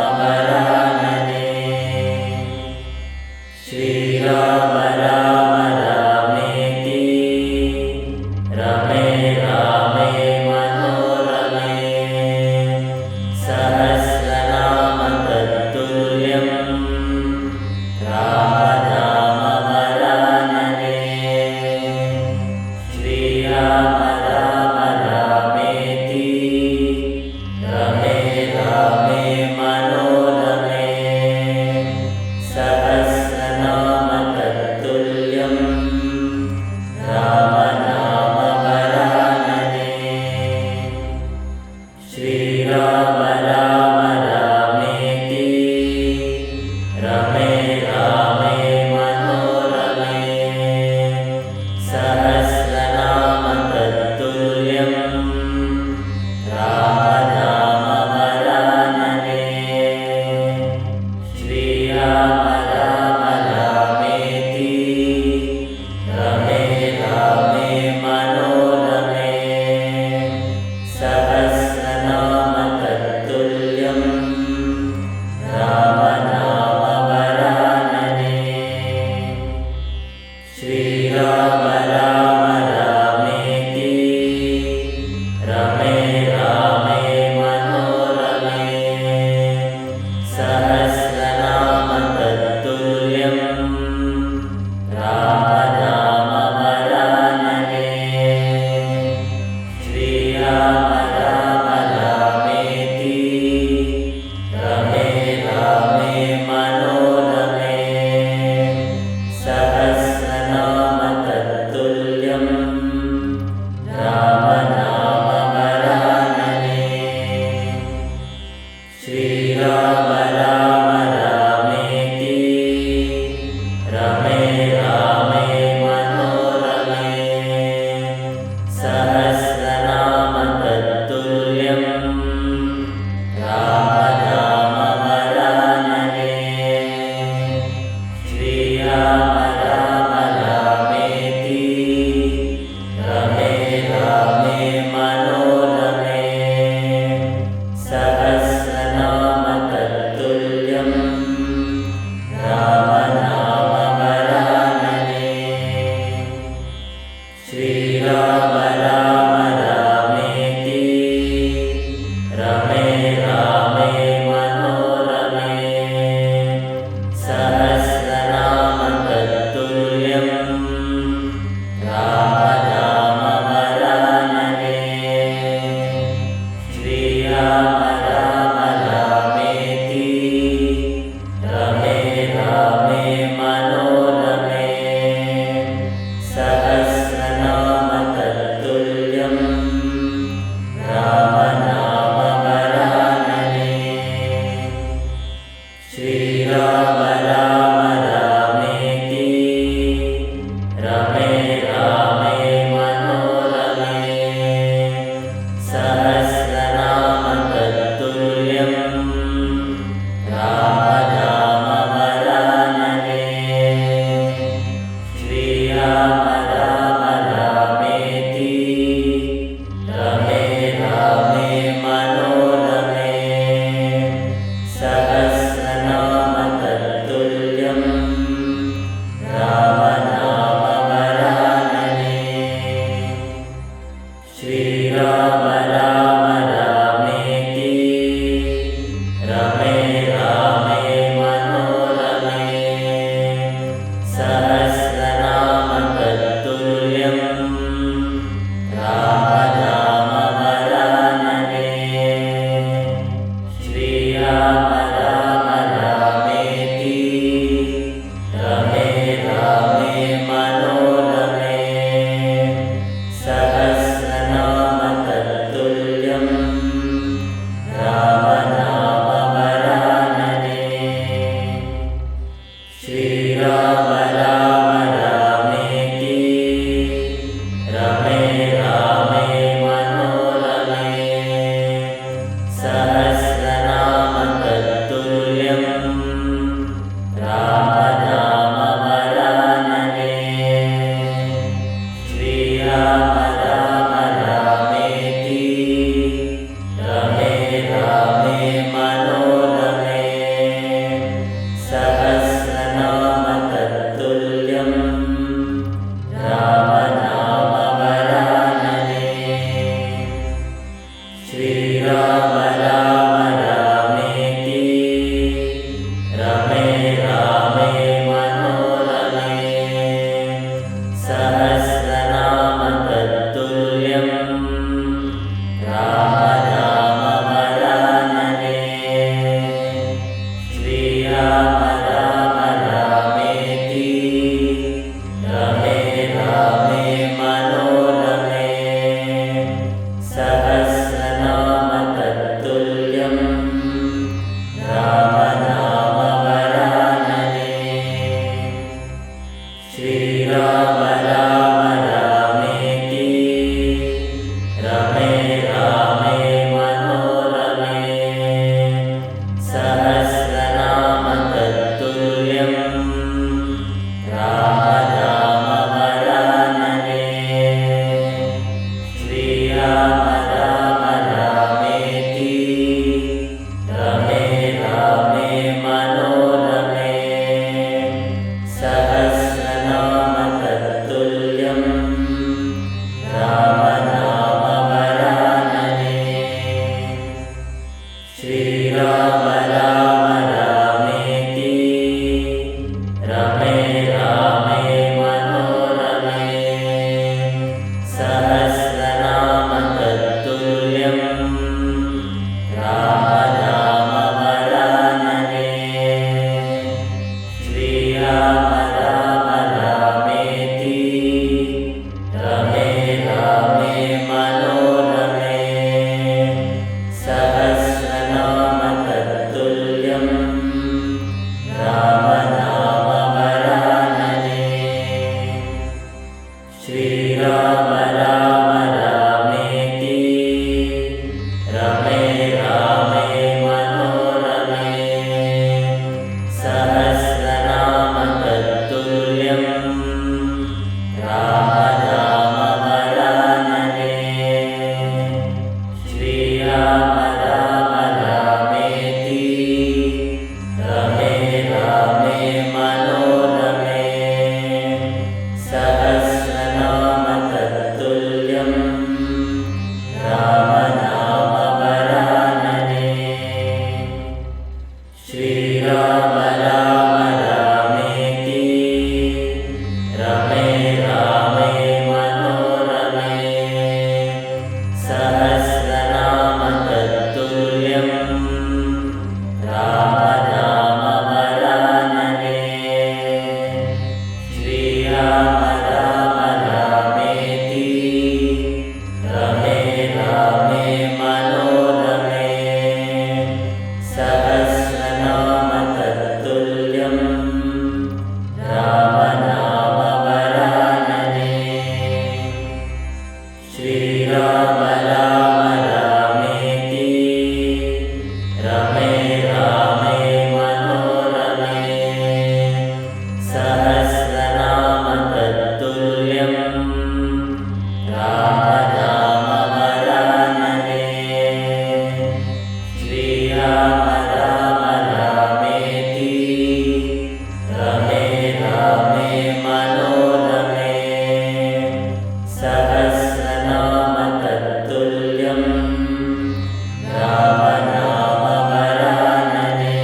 Speaker 1: रामनामवरानने श्रीराम राम रामेति रमे रामे मनोरमे सहस्रनाम तत्तुल्यं रामनामवरानने श्रीराम राम रामेति रमे रामे मनोरमे सहस्रनाम तत्तुल्यं रामनामवरानने श्रीराम राम रामेति रमे रामे मनोरमे सहस्रनाम तत्तुल्यं रामनामवरानने श्रीराम राम रामेति रमे रामे मनोरमे सहस्रनाम तत्तुल्यं रामनामवरानने श्रीराम राम रामेति रमे रामे मनोरमे सहस्रनाम तत्तुल्यं रामनामवरानने श्रीराम राम रामेति रमे रामे मनोरमे सहस्रनाम तत्तुल्यं रामनामवरानने श्रीराम राम रामेति रमे रामे मनोरमे सहस्रनाम तत्तुल्यं रामनामवरानने श्रीराम राम रामेति रमे रामे मनोरमे सहस्रनाम तत्तुल्यं रामनामवरानने श्रीराम राम रामेति रमे रामे मनोरमे सहस्रनाम तत्तुल्यं रामनामवरानने श्रीराम राम रामेति रमे रामे मनोरमे सहस्रनाम तत्तुल्यं रामनामवरानने श्रीराम राम रामेति रमे रामे मनोरमे सहस्रनाम तत्तुल्यं रामनामवरानने श्रीराम राम रामेति रमे रामे मनोरमे सहस्रनाम तत्तुल्यं रामनामवरानने श्रीराम राम रामेति रमे रामे मनोरमे सहस्रनाम तत्तुल्यं रामनामवरानने श्रीराम राम रामेति रमे रामे मनोरमे सहस्रनाम तत्तुल्यं ಶ್ರೀರಾಮ ರಾಮ ರಾಮೇತಿ ರಮೇ ರಾಮೇ ಮನೋರಮೇ ಸಹಸ್ರನಾಮ ತತ್ತುಲ್ಯಂ ರಾಮ ರಾಮ ವರಾನನೆ ಶ್ರೀರಾಮ ರಾಮ ರಾಮೇತಿ ರಮೇ ರಾಮೇ ಮನೋರಮೇ ಸಹಸ್ರನಾಮ ತತ್ತುಲ್ಯಂ ರಾಮ ನಾಮ ವರಾನನೆ ಶ್ರೀರಾಮ ರಾಮ ರಾಮೇತಿ ರಮೇ ರಾಮೇ ಮನೋರಮೇ ಸಹಸ್ರನಾಮ ತತ್ತುಲ್ಯಂ ರಾಮ ನಾಮ ವರಾನನೆ ಶ್ರೀರಾಮ ರಾಮ ರಾಮೇತಿ ರಮೇ ರಾಮೇ ಮನೋರಮೇ ಸಹಸ್ರನಾಮ ತತ್ತುಲ್ಯಂ ರಾಮ ನಾಮ ವರಾನನೆ ಶ್ರೀರಾಮ ರಾಮ ರಾಮೇತಿ ರಮೇ ರಾಮೇ ಮನೋರಮೇ ಸಹಸ್ರನಾಮ ತತ್ತುಲ್ಯಂ ರಾಮ ನಾಮ ವರಾನನೆ ಶ್ರೀರಾಮ ರಾಮ ರಾಮೇತಿ ರಮೇ ರಾಮೇ ಮನೋರಮೇ ಸಹಸ್ರನಾಮ ತತ್ತುಲ್ಯಂ ರಾಮ ನಾಮ ವರಾನನೆ ಶ್ರೀರಾಮ ರಾಮ ರಾಮೇತಿ ರಮೇ ರಾಮೇ ಮನೋರಮೇ ಸಹಸ್ರನಾಮ ತತ್ತುಲ್ಯಂ ರಾಮ ನಾಮ ವರಾನನೆ ಶ್ರೀರಾಮ ರಾಮ ರಾಮೇತಿ ರಮೇ ರಾಮೇ ಮನೋರಮೇ ಸಹಸ್ರನಾಮ ತತ್ತುಲ್ಯಂ ರಾಮ ನಾಮ ವರಾನನೆ ಶ್ರೀರಾಮ ರಾಮ ರಾಮೇತಿ ರಮೇ ರಾಮೇ ಮನೋರಮೇ ಸಹಸ್ರನಾಮ ತತ್ತುಲ್ಯಂ ರಾಮ ನಾಮ ವರಾನನೆ ಶ್ರೀರಾಮ ರಾಮ ರಾಮೇತಿ ರಮೇ ರಾಮೇ ಮನೋರಮೇ ಸಹಸ್ರನಾಮ ತತ್ತುಲ್ಯಂ ರಾಮ ನಾಮ ವರಾನನೆ ಶ್ರೀರಾಮ ರಾಮ ರಾಮೇತಿ ರಮೇ ರಾಮೇ ಮನೋರಮೇ ಸಹಸ್ರನಾಮ ತತ್ತುಲ್ಯಂ ರಾಮ ನಾಮ ವರಾನನೆ ಶ್ರೀರಾಮ ರಾಮ ರಾಮೇತಿ ರಮೇ ರಾಮೇ ಮನೋರಮೇ ಸಹಸ್ರನಾಮ ತತ್ತುಲ್ಯಂ ರಾಮ ನಾಮ ವರಾನನೆ ಶ್ರೀರಾಮ ರಾಮ ರಾಮೇತಿ ರಮೇ ರಾಮೇ ಮನೋರಮೇ ಸಹಸ್ರನಾಮ ತತ್ತುಲ್ಯಂ ರಾಮ ನಾಮ ವರಾನನೆ ಶ್ರೀರಾಮ ರಾಮ ರಾಮೇತಿ ರಮೇ ರಾಮೇ ಮನೋರಮೇ ಸಹಸ್ರನಾಮ ತತ್ತುಲ್ಯಂ ರಾಮ ನಾಮ ವರಾನನೆ ಶ್ರೀರಾಮ ರಾಮ ರಾಮೇತಿ ರಮೇ ರಾಮೇ ಮನೋರಮೇ ಸಹಸ್ರನಾಮ ತತ್ತುಲ್ಯಂ ರಾಮ ನಾಮ ವರಾನನೆ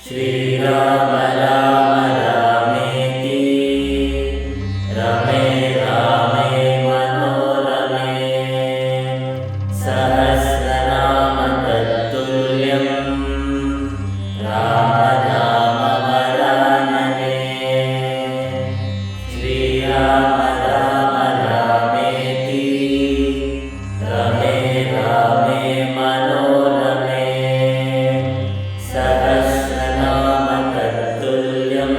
Speaker 1: ಶ್ರೀರಾಮ ರಾಮ ರಾಮೇತಿ ರಮೇ ರಾಮೇ ಮನೋರಮೇ ಸಹಸ್ರನಾಮ ತತ್ತುಲ್ಯಂ ರಾಮ ನಾಮ ವರಾನನೆ ಶ್ರೀರಾಮ ರಾಮ ರಾಮೇತಿ ರಮೇ ರಾಮೇ ಮನೋರಮೇ ಸಹಸ್ರನಾಮ ತತ್ತುಲ್ಯಂ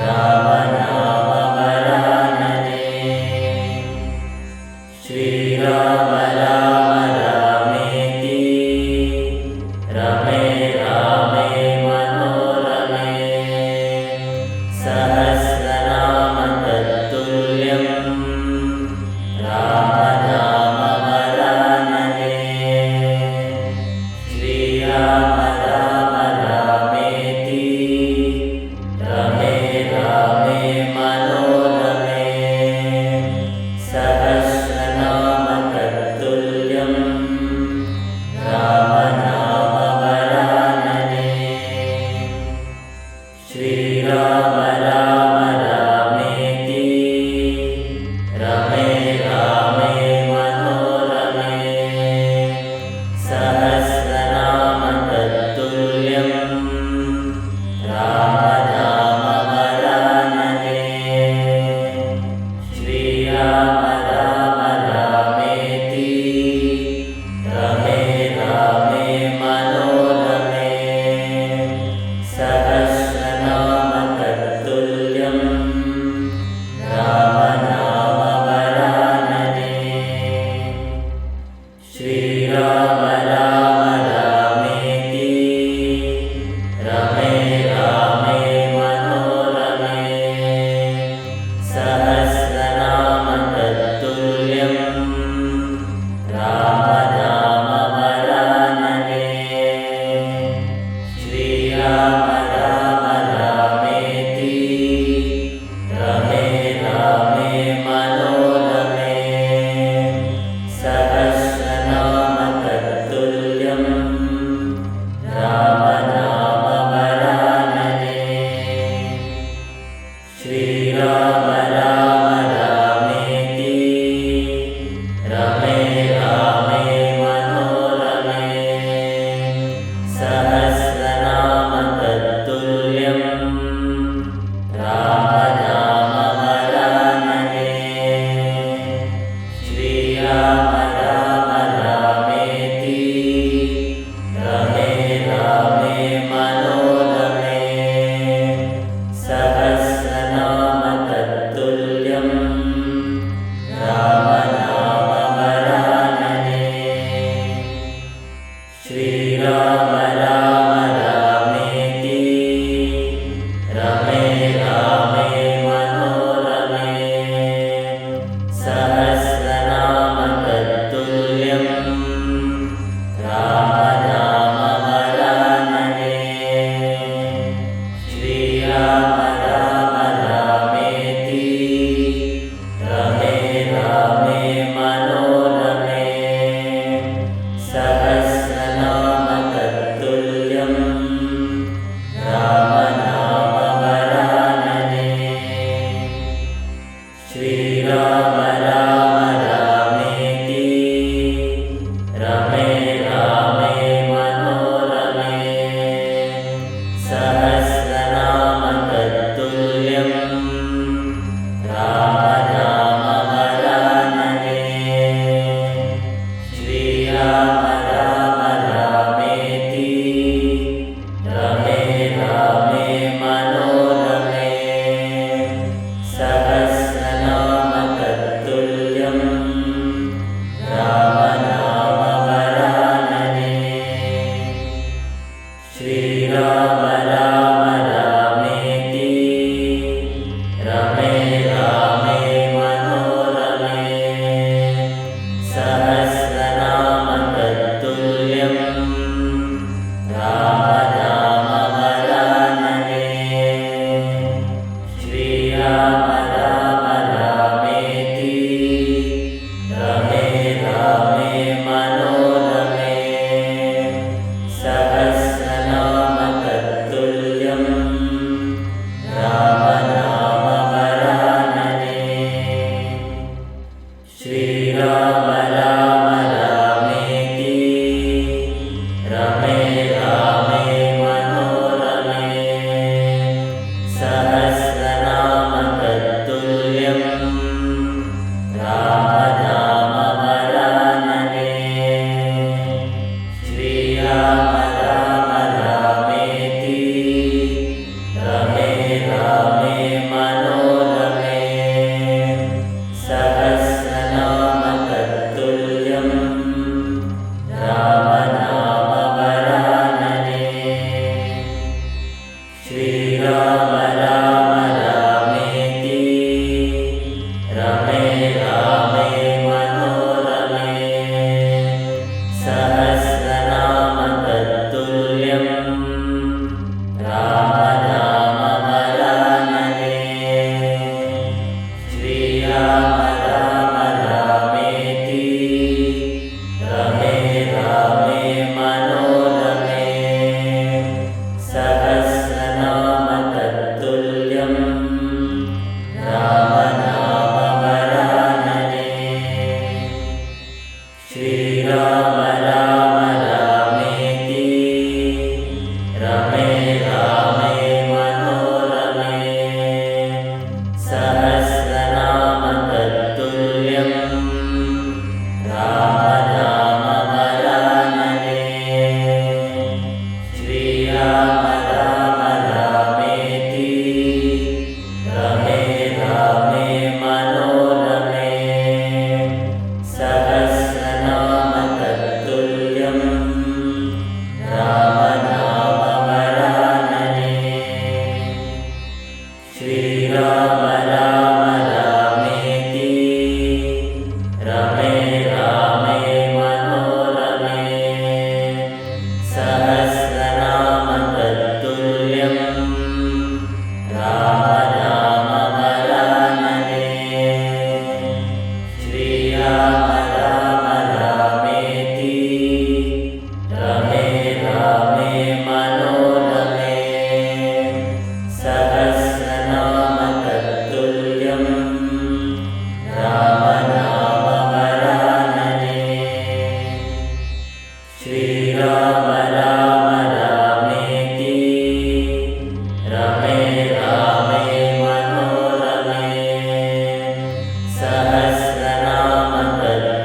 Speaker 1: ರಾಮ ನಾಮ ವರಾನನೆ ಶ್ರೀರಾಮ ರಾಮ ರಾಮೇತಿ ರಮೇ ರಾಮೇ ಮನೋರಮೇ ಸಹಸ್ರನಾಮ ತತ್ತುಲ್ಯಂ ರಾಮ ನಾಮ ವರಾನನೆ ಶ್ರೀರಾಮ ರಾಮ ರಾಮೇತಿ ರಮೇ ರಾಮೇ ಮನೋರಮೇ ಸಹಸ್ರನಾಮ ತತ್ತುಲ್ಯಂ ಶ್ರೀರಾಮ ರಾಮ ರಾಮೇತಿ ರಮೇ ರಾಮೇ ಮನೋರಮೇ ಸಹಸ್ರನಾಮ ತತ್ತುಲ್ಯಂ ರಾಮ ನಾಮ ವರಾನನೆ ಶ್ರೀರಾಮ ರಾಮ ರಾಮೇತಿ ರಮೇ ರಾಮೇ ಮನೋರಮೇ ಸಹಸ್ರನಾಮ ತತ್ತುಲ್ಯಂ ರಾಮ ನಾಮ ವರಾನನೆ ಶ್ರೀರಾಮ ರಾಮ ರಾಮೇತಿ ರಮೇ ರಾಮೇ ಮನೋರಮೇ ಸಹಸ್ರನಾಮ ತತ್ತುಲ್ಯಂ ರಾಮ ನಾಮ ವರಾನನೆ ಶ್ರೀರಾಮ ರಾಮ ರಾಮೇತಿ ರಮೇ ರಾಮೇ ಮನೋರಮೇ ಸಹಸ್ರನಾಮ ತತ್ತುಲ್ಯಂ ರಾಮ ನಾಮ ವರಾನನೆ ಶ್ರೀರಾಮ ರಾಮ ರಾಮೇತಿ ರಮೇ ರಾಮೇ ಮನೋರಮೇ ಸಹಸ್ರನಾಮ ತತ್ತುಲ್ಯಂ ರಾಮ ನಾಮ ವರಾನನೆ ಶ್ರೀರಾಮ ರಾಮ ರಾಮೇತಿ ರಮೇ ರಾಮೇ ಮನೋರಮೇ ಸಹಸ್ರನಾಮ ತತ್ತುಲ್ಯಂ ರಾಮ ನಾಮ ವರಾನನೆ ಶ್ರೀರಾಮ ರಾಮ ರಾಮೇತಿ ರಮೇ ರಾಮೇ ಮನೋರಮೇ ಸಹಸ್ರನಾಮ ತತ್ತುಲ್ಯಂ ರಾಮ ನಾಮ ವರಾನನೆ ಶ್ರೀರಾಮ ರಾಮ ರಾಮೇತಿ ರಮೇ ರಾಮೇ ಮನೋರಮೇ ಸಹಸ್ರನಾಮ ತತ್ತುಲ್ಯಂ ರಾಮ ನಾಮ ವರಾನನೆ ಶ್ರೀರಾಮ ರಾಮ ರಾಮೇತಿ ರಮೇ ರಾಮೇ ಮನೋರಮೇ ಸಹಸ್ರನಾಮ ತತ್ತುಲ್ಯಂ ರಾಮ ನಾಮ ವರಾನನೆ ಶ್ರೀರಾಮ ರಾಮ ರಾಮೇತಿ ರಮೇ ರಾಮೇ ಮನೋರಮೇ ಸಹಸ್ರನಾಮ ತತ್ತುಲ್ಯಂ ರಾಮ ನಾಮ ವರಾನನೆ ಶ್ರೀರಾಮ ರಾಮ ರಾಮೇತಿ ರಮೇ ರಾಮೇ ಮನೋರಮೇ ಸಹಸ್ರನಾಮ ತತ್ತುಲ್ಯಂ ರಾಮ ನಾಮ ವರಾನನೆ ಶ್ರೀರಾಮ ರಾಮ ರಾಮೇತಿ ರಮೇ ರಾಮೇ ಮನೋರಮೇ ಸಹಸ್ರನಾಮ ತತ್ತುಲ್ಯಂ ರಾಮ ನಾಮ ವರಾನನೆ ಶ್ರೀರಾಮ ರಾಮ ರಾಮೇತಿ ರಮೇ ರಾಮೇ ಮನೋರಮೇ ಸಹಸ್ರನಾಮ ತತ್ತುಲ್ಯಂ ರಾಮ ನಾಮ ವರಾನನೆ ಶ್ರೀರಾಮ ರಾಮ ರಾಮೇತಿ ರಮೇ ರಾಮೇ ಮನೋರಮೇ ಸಹಸ್ರನಾಮ ತತ್ತುಲ್ಯಂ ರಾಮ ನಾಮ ವರಾನನೆ ಶ್ರೀರಾಮ ರಾಮ ರಾಮೇತಿ ರಮೇ ರಾಮೇ ಮನೋರಮೇ ಸಹಸ್ರನಾಮ ತತ್ತುಲ್ಯಂ ರಾಮ ನಾಮ ವರಾನನೆ ಶ್ರೀರಾಮ ರಾಮ ರಾಮೇತಿ ರಮೇ ರಾಮೇ ಮನೋರಮೇ ಸಹಸ್ರನಾಮ ತತ್ತುಲ್ಯಂ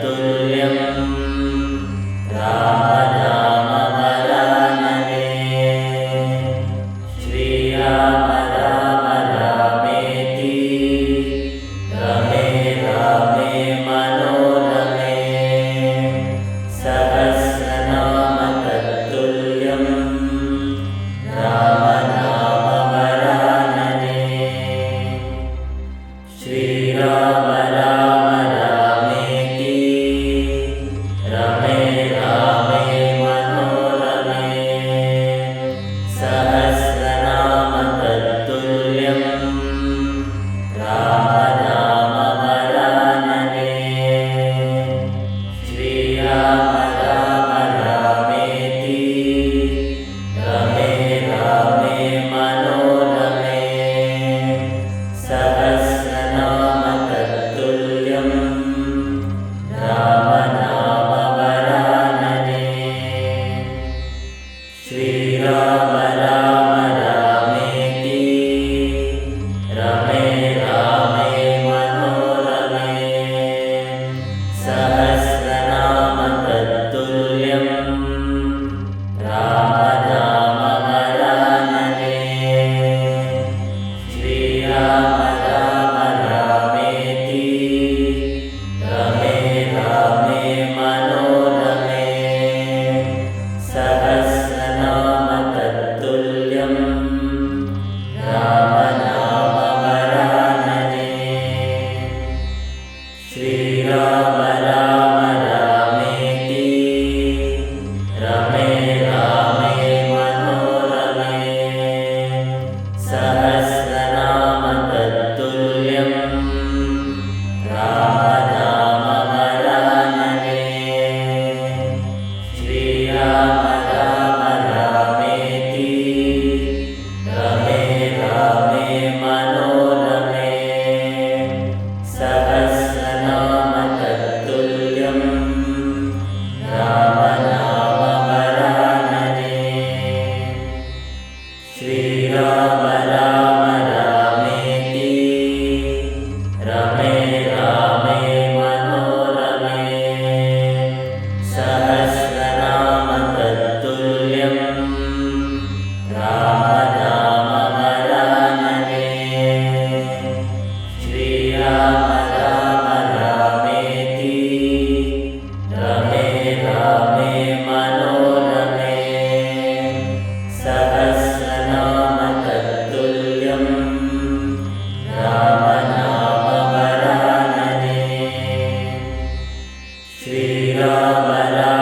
Speaker 1: ರಾಮ ನಾಮ ವರಾನನೆ. ಶ್ರೀರಾಮ ರಾಮ ರಾಮೇತಿ ರಮೇ ರಾಮೇ ಮನೋರಮೇ. ಸಹಸ್ರನಾಮ ತತ್ತುಲ್ಯಂ ರಾಮ ನಾಮ ವರಾನನೆ. ಶ್ರೀರಾಮ ರಾಮ ರಾಮೇತಿ ರಮೇ ರಾಮೇ ಮನೋರಮೇ. ಸಹಸ್ರನಾಮ ತತ್ತುಲ್ಯಂ ರಾಮ ನಾಮ ವರಾನನೆ. ಶ್ರೀರಾಮ ರಾಮ ರಾಮೇತಿ ರಮೇ ರಾಮೇ ಮನೋರಮೇ. ಸಹಸ್ರನಾಮ ತತ್ತುಲ್ಯಂ ರಾಮ ನಾಮ ವರಾನನೆ. ಶ್ರೀರಾಮ ರಾಮ ರಾಮೇತಿ ರಮೇ ರಾಮೇ ಮನೋರಮೇ. ಸಹಸ್ರನಾಮ ತತ್ತುಲ್ಯಂ ರಾಮ ನಾಮ ವರಾನನೆ. ಶ್ರೀರಾಮ ರಾಮ ರಾಮೇತಿ ರಮೇ ರಾಮೇ ಮನೋರಮೇ. ಸಹಸ್ರನಾಮ ತತ್ತುಲ್ಯಂ ರಾಮ ನಾಮ ವರಾನನೆ. ಶ್ರೀರಾಮ ರಾಮ ರಾಮೇತಿ ರಮೇ ರಾಮೇ ಮನೋರಮೇ. ಸಹಸ್ರನಾಮ ತತ್ತುಲ್ಯಂ ರಾಮ ನಾಮ ವರಾನನೆ. ಶ್ರೀರಾಮ ರಾಮ